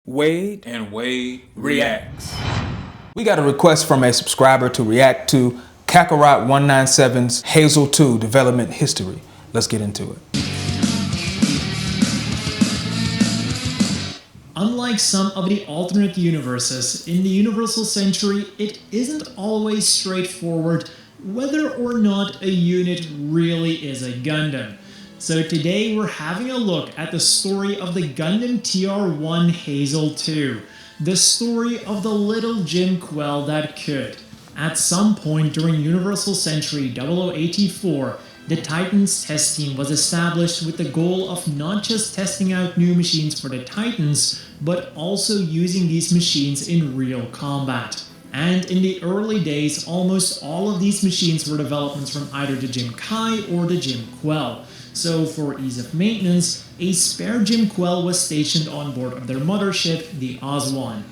Wade and Wade Reacts. We got a request from a subscriber to react to Kakarot 197's Hazel 2 development history. Let's get into it. Unlike some of the alternate universes, in the Universal Century, it isn't always straightforward whether or not a unit really is a Gundam. So today we're having a look at the story of the Gundam TR-1 Hazel 2, the story of the little Jim Quell that could. At some point during Universal Century 0084, the Titans test team was established with the goal of not just testing out new machines for the Titans, but also using these machines in real combat. And in the early days, almost all of these machines were developments from either the Jim Kai or the Jim Quell. So for ease of maintenance, a spare Jim Quell was stationed on board of their mothership, the Oz-1.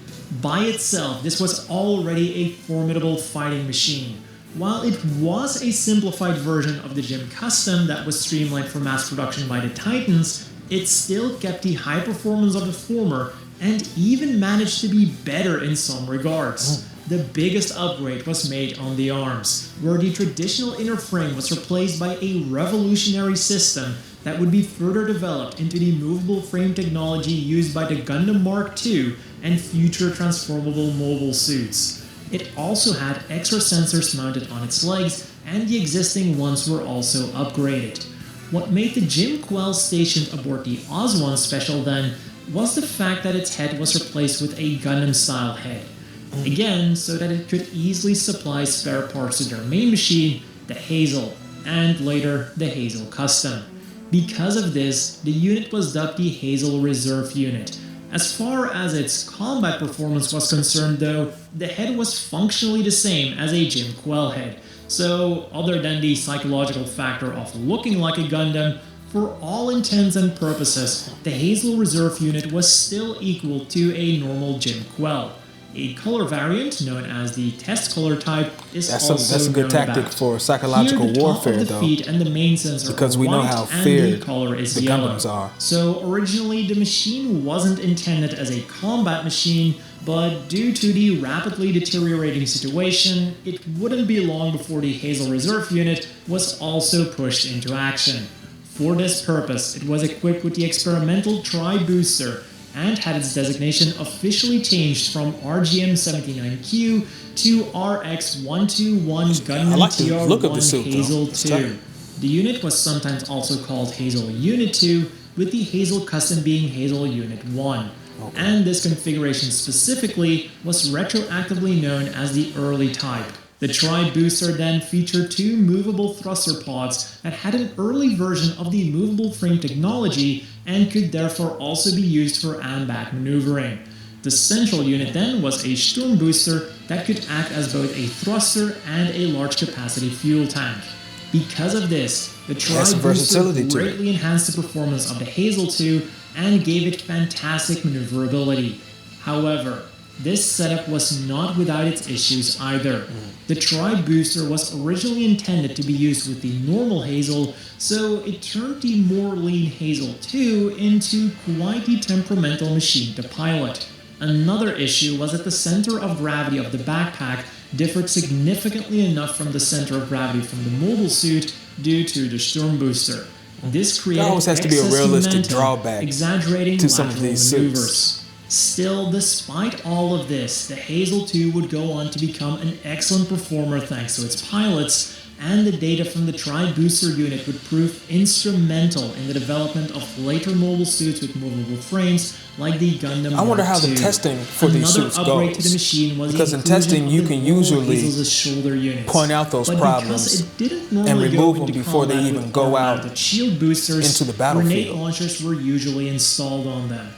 By itself, this was already a formidable fighting machine. While it was a simplified version of the Jim Custom that was streamlined for mass production by the Titans, it still kept the high performance of the former and even managed to be better in some regards. The biggest upgrade was made on the arms, where the traditional inner frame was replaced by a revolutionary system that would be further developed into the movable frame technology used by the Gundam Mark II and future transformable mobile suits. It also had extra sensors mounted on its legs, and the existing ones were also upgraded. What made the Jim Quell stationed aboard the Oz-1 special then was the fact that its head was replaced with a Gundam-style head. Again, so that it could easily supply spare parts to their main machine, the Hazel, and later the Hazel Custom. Because of this, the unit was dubbed the Hazel Reserve Unit. As far as its combat performance was concerned though, the head was functionally the same as a Jim Quell head. So, other than the psychological factor of looking like a Gundam, for all intents and purposes, the Hazel Reserve Unit was still equal to a normal Jim Quell. A color variant, known as the test color type, is That's a good tactic for psychological warfare, though, and the main sensor because we know how feared the Gundams are. So originally the machine wasn't intended as a combat machine, but due to the rapidly deteriorating situation, it wouldn't be long before the Hazel Reserve Unit was also pushed into action. For this purpose, it was equipped with the experimental Tri-Booster, and had its designation officially changed from RGM-79Q to RX-121 Gundam TR-1 Hazel 2. The unit was sometimes also called Hazel Unit 2, with the Hazel Custom being Hazel Unit 1. And this configuration specifically was retroactively known as the early type. The Tri-Booster then featured two movable thruster pods that had an early version of the movable frame technology and could therefore also be used for and-back maneuvering. The central unit then was a Sturm Booster that could act as both a thruster and a large capacity fuel tank. Because of this, the Tri-Booster greatly enhanced the performance of the Hazel 2 and gave it fantastic maneuverability. However, this setup was not without its issues either. The Tri-Booster was originally intended to be used with the normal Hazel, so it turned the more lean Hazel 2 into quite the temperamental machine to pilot. Another issue was that the center of gravity of the backpack differed significantly enough from the center of gravity from the mobile suit due to the Sturm Booster. This created always has to be a realistic momentum, drawback exaggerating to some of these maneuvers. suits. Still, despite all of this, the Hazel 2 would go on to become an excellent performer thanks to its pilots, and the data from the Tri-Booster unit would prove instrumental in the development of later mobile suits with movable frames like the Gundam Mark II. I wonder how the testing for these suits goes, to the machine was because in testing you can usually point out those problems and remove them before they even go out shield boosters, into the battlefield. Grenade launchers were usually installed on them.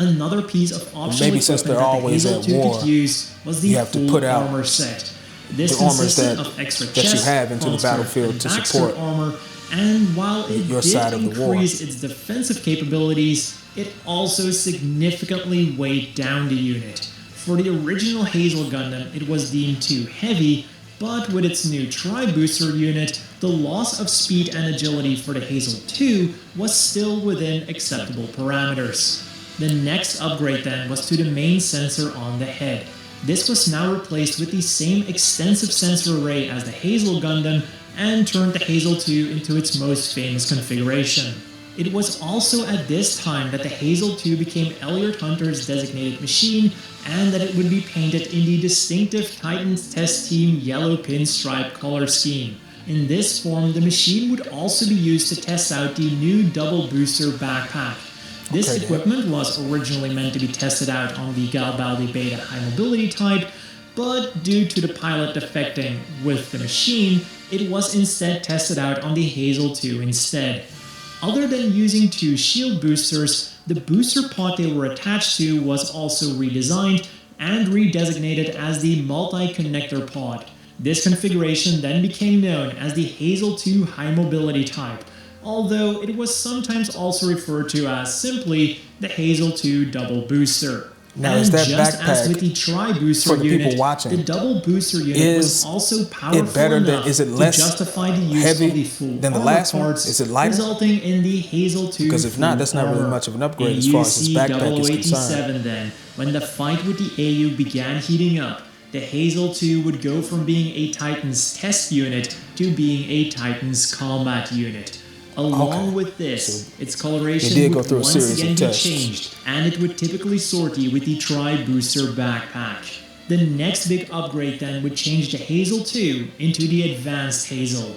Another piece of optional maybe since they're equipment always that the Hazel 2 at war, could use was the you have to full put out armor set. This the armors consisted of extra that you chest, have into the battlefield to support armor, and while it your did side of the war. increase its defensive capabilities, it also significantly weighed down the unit. For the original Hazel Gundam, it was deemed too heavy, but with its new Tri-Booster unit, the loss of speed and agility for the Hazel 2 was still within acceptable parameters. The next upgrade then was to the main sensor on the head. This was now replaced with the same extensive sensor array as the Hazel Gundam and turned the Hazel 2 into its most famous configuration. It was also at this time that the Hazel 2 became Elliot Hunter's designated machine and that it would be painted in the distinctive Titans Test Team yellow pinstripe color scheme. In this form, the machine would also be used to test out the new double booster backpack. This equipment was originally meant to be tested out on the Garibaldi Beta high mobility type, but due to the pilot defecting with the machine, it was instead tested out on the Hazel 2 instead. Other than using two shield boosters, the booster pod they were attached to was also redesigned and redesignated as the multi-connector pod. This configuration then became known as the Hazel 2 high mobility type, although it was sometimes also referred to as simply the Hazel 2 double booster. Now, and is that just backpack, as with the tri-booster for the people unit, watching, the double booster unit was also powerful enough is it less to justify the use heavy of the full than the armor last one? parts, Is it lighter? resulting in the Hazel 2 Because if not, that's not really armor. much of an upgrade In as far as this backpack is UC concerned. 087 then, when the fight with the AU began heating up, the Hazel 2 would go from being a Titans test unit to being a Titans combat unit. Along with this, its coloration would once again be changed, and it would typically sortie with the tri-booster backpack. The next big upgrade then would change the Hazel 2 into the Advanced Hazel.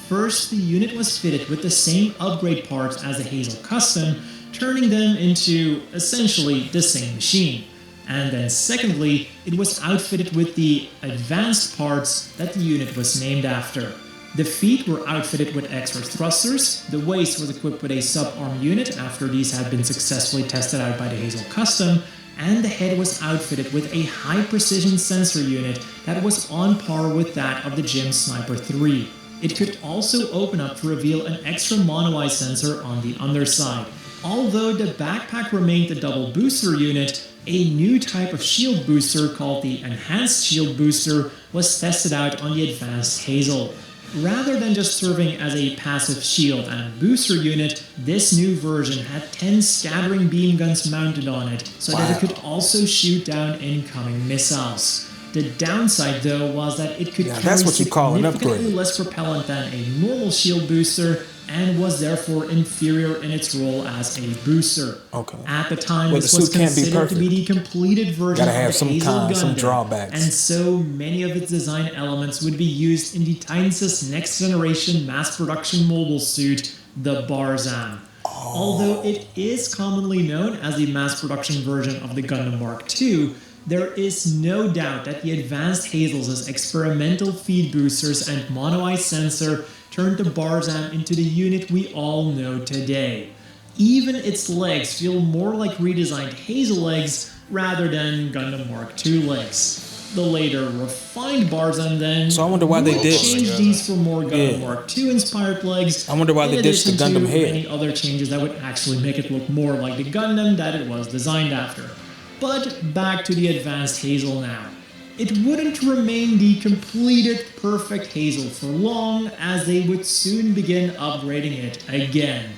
First, the unit was fitted with the same upgrade parts as the Hazel Custom, turning them into essentially the same machine. And then secondly, it was outfitted with the advanced parts that the unit was named after. The feet were outfitted with extra thrusters, the waist was equipped with a sub-arm unit after these had been successfully tested out by the Hazel Custom, and the head was outfitted with a high-precision sensor unit that was on par with that of the GM Sniper 3. It could also open up to reveal an extra mono-eye sensor on the underside. Although the backpack remained the double booster unit, a new type of shield booster called the Enhanced Shield Booster was tested out on the Advanced Hazel. Rather than just serving as a passive shield and booster unit, this new version had 10 scattering beam guns mounted on it, so that it could also shoot down incoming missiles. The downside, though, was that it could carry significantly less propellant than a normal shield booster, and was therefore inferior in its role as a booster. At the time, this was considered to be the completed version of the Hazel Gundam, and so many of its design elements would be used in the Titans' next-generation mass-production mobile suit, the Barzan. Although it is commonly known as the mass-production version of the Gundam Mark II, there is no doubt that the Advanced Hazel's experimental feed boosters and mono-eye sensor turned the Barzan into the unit we all know today. Even its legs feel more like redesigned Hazel legs rather than Gundam Mark II legs. The later refined Barzan then I wonder why they did change these for more Gundam Mark II inspired legs. I wonder why they ditched the Gundam head. Many other changes that would actually make it look more like the Gundam that it was designed after. But back to the Advanced Hazel now. It wouldn't remain the completed perfect Hazel for long, as they would soon begin upgrading it again.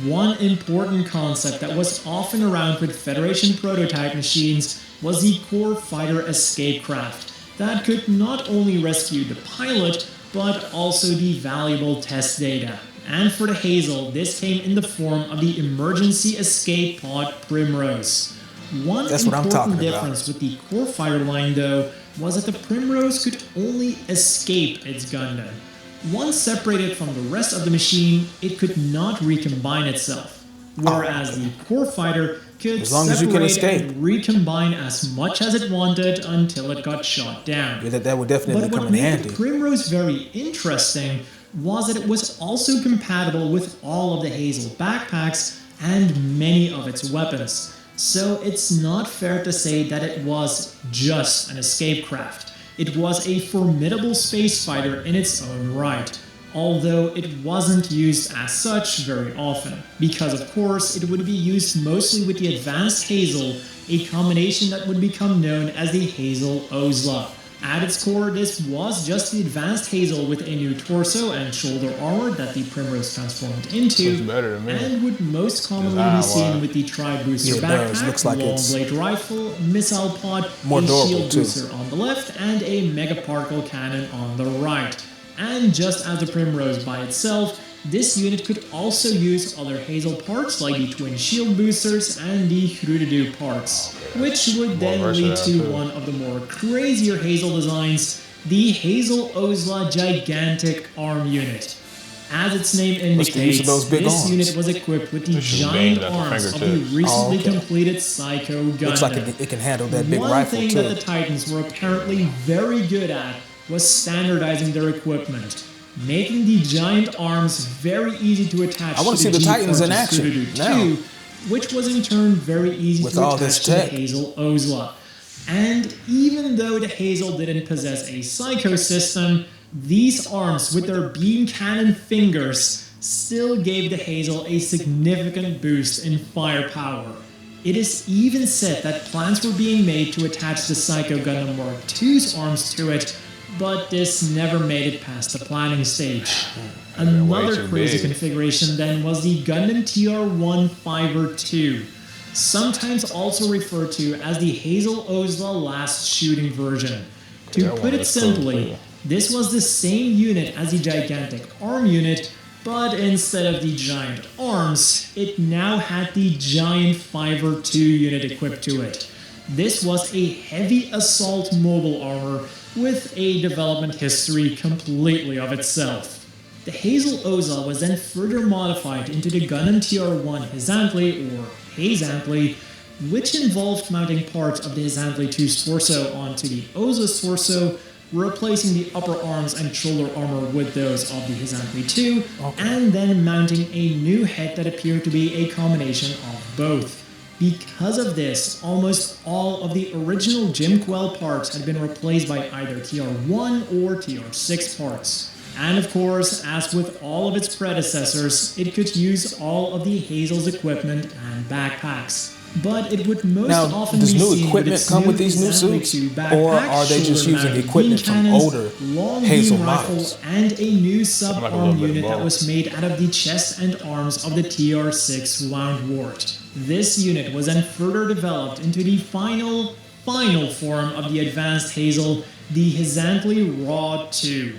One important concept that was often around with Federation prototype machines was the Core Fighter Escape Craft that could not only rescue the pilot, but also the valuable test data. And for the Hazel, this came in the form of the Emergency Escape Pod Primrose. One important difference with the Core Fighter line, though, was that the Primrose could only escape its Gundam. Once separated from the rest of the machine, it could not recombine itself, whereas the Core Fighter could separate and recombine as much as it wanted until it got shot down. Yeah, that would definitely come in handy. But what made the Primrose very interesting was that it was also compatible with all of the Hazel backpacks and many of its weapons. So it's not fair to say that it was just an escape craft. It was a formidable space fighter in its own right, although it wasn't used as such very often, because of course it would be used mostly with the Advanced Hazel, a combination that would become known as the Hazel Ozla. At its core, this was just the advanced Hazel with a new torso and shoulder armor that the Primrose transformed into, and would most commonly be seen with the Tri-Booster backpack, long blade rifle, missile pod, a shield booster on the left, and a Mega Particle cannon on the right. And just as the Primrose by itself, this unit could also use other Hazel parts like the twin shield boosters and the Hrududu parts, which would then lead to one of the more crazier Hazel designs, the Hazel Ozla Gigantic Arm Unit. As its name indicates, this unit was equipped with the giant arms of the recently completed Psycho Gundam. Looks like it can handle that big rifle too. One thing that the Titans were apparently very good at was standardizing their equipment, making the giant arms very easy to attach to the Titans in action now, which was in turn very easy to attach to the Hazel Ozla. And even though the Hazel didn't possess a Psycho system, these arms with their beam cannon fingers still gave the Hazel a significant boost in firepower. It is even said that plans were being made to attach the Psycho Gundam Mark II's arms to it, but this never made it past the planning stage. Another crazy configuration then was the Gundam TR-1 Fiver II, sometimes also referred to as the Hazel Ozla Last Shooting version. To put it simply, this was the same unit as the gigantic arm unit, but instead of the giant arms, it now had the giant Fiver II unit equipped to it. This was a heavy assault mobile armor with a development history completely of itself. The Hazel Ozla was then further modified into the Gundam TR-1 Hizantli, or Hazantli, which involved mounting parts of the Hizantli 2's torso onto the Ozla's torso, replacing the upper arms and shoulder armor with those of the Hizantli 2, and then mounting a new head that appeared to be a combination of both. Because of this, almost all of the original Jim Quell parts had been replaced by either TR-1 or TR-6 parts. And of course, as with all of its predecessors, it could use all of the Hazel's equipment and backpacks. But it would most often be seen does new equipment come with these new suits? Or are they just using equipment from older Hazel models? And a new sub-arm unit that was made out of the chest and arms of the TR-6 Woundwort. This unit was then further developed into the final form of the advanced Hazel, the Hizantli Raw 2.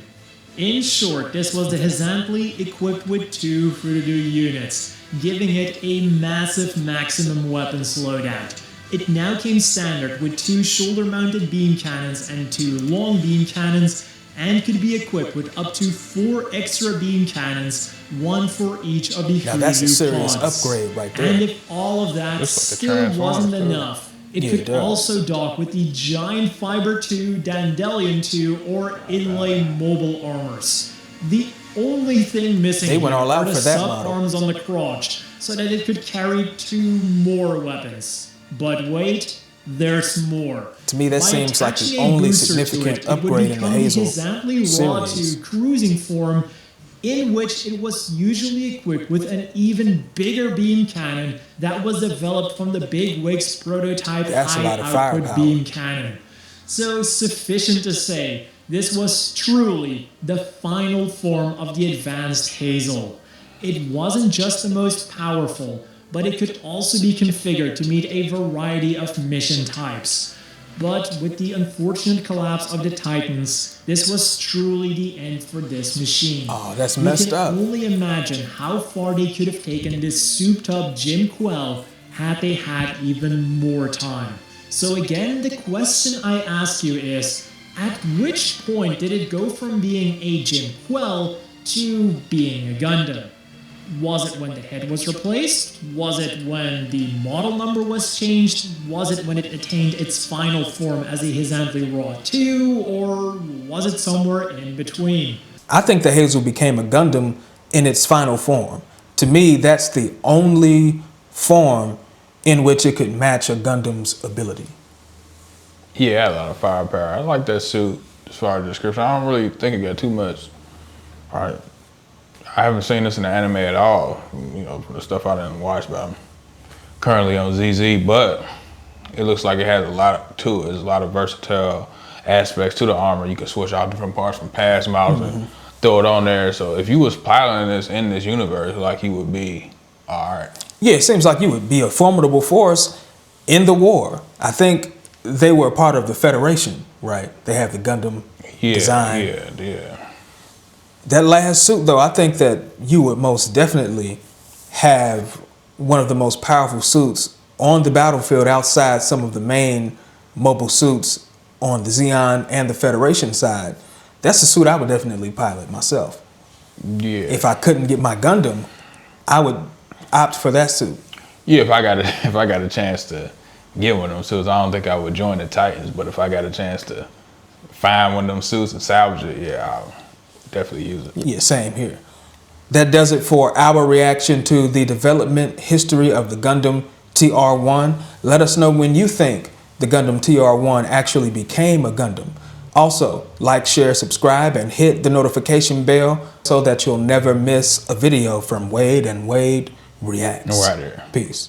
In short, this was the Hizantli equipped with 2 Hrududu units, giving it a massive maximum weapons loadout. It now came standard with 2 shoulder-mounted beam cannons and 2 long beam cannons, and could be equipped with up to 4 extra beam cannons, 1 for each of the Hrududu pods. Now that's a serious upgrade right there. And if all of that still wasn't enough, it could also dock with the giant Fiber 2, Dandelion 2, or inlay mobile armors. The only thing missing here are the sub-arms on the crotch, so that it could carry 2 more weapons. But wait, there's more. To me, that seems like the only significant upgrade in the Hazel series. Raw 2 cruising form, in which it was usually equipped with an even bigger beam cannon that was developed from the Big Wig's prototype high-output beam cannon. So sufficient to say, this was truly the final form of the advanced Hazel. It wasn't just the most powerful, but it could also be configured to meet a variety of mission types. But with the unfortunate collapse of the Titans, this was truly the end for this machine. Oh, that's messed up. We can only imagine how far they could have taken this souped-up Jim Quell had they had even more time. So again, the question I ask you is, at which point did it go from being a Jim Quell to being a Gundam? Was it when the head was replaced? Was it when the model number was changed? Was it when it attained its final form as a Hizantli Raw 2? Or was it somewhere in between? I think the Hazel became a Gundam in its final form. To me, that's the only form in which it could match a Gundam's ability. Yeah, it had a lot of firepower. I like that suit as far as the description. I don't really think it got too much. All right. I haven't seen this in the anime at all, you know, from the stuff I didn't watch, but I'm currently on ZZ, but it looks like it has a lot to it. There's a lot of versatile aspects to the armor. You can switch out different parts from past models and throw it on there. So if you was piloting this in this universe, like, you would be all right. Yeah, it seems like you would be a formidable force in the war. I think they were part of the Federation, right? They have the Gundam design. Yeah. That last suit, though, I think that you would most definitely have one of the most powerful suits on the battlefield outside some of the main mobile suits on the Xeon and the Federation side. That's the suit I would definitely pilot myself. Yeah. If I couldn't get my Gundam, I would opt for that suit. Yeah, if I got a chance to get one of them suits, I don't think I would join the Titans. But if I got a chance to find one of them suits and salvage it, yeah, I'll definitely use it. Yeah, same here. That does it for our reaction to the development history of the Gundam TR-1. Let us know when you think the Gundam TR-1 actually became a Gundam. Also, like, share, subscribe, and hit the notification bell so that you'll never miss a video from Wade and Wade Reacts. Right here. Peace.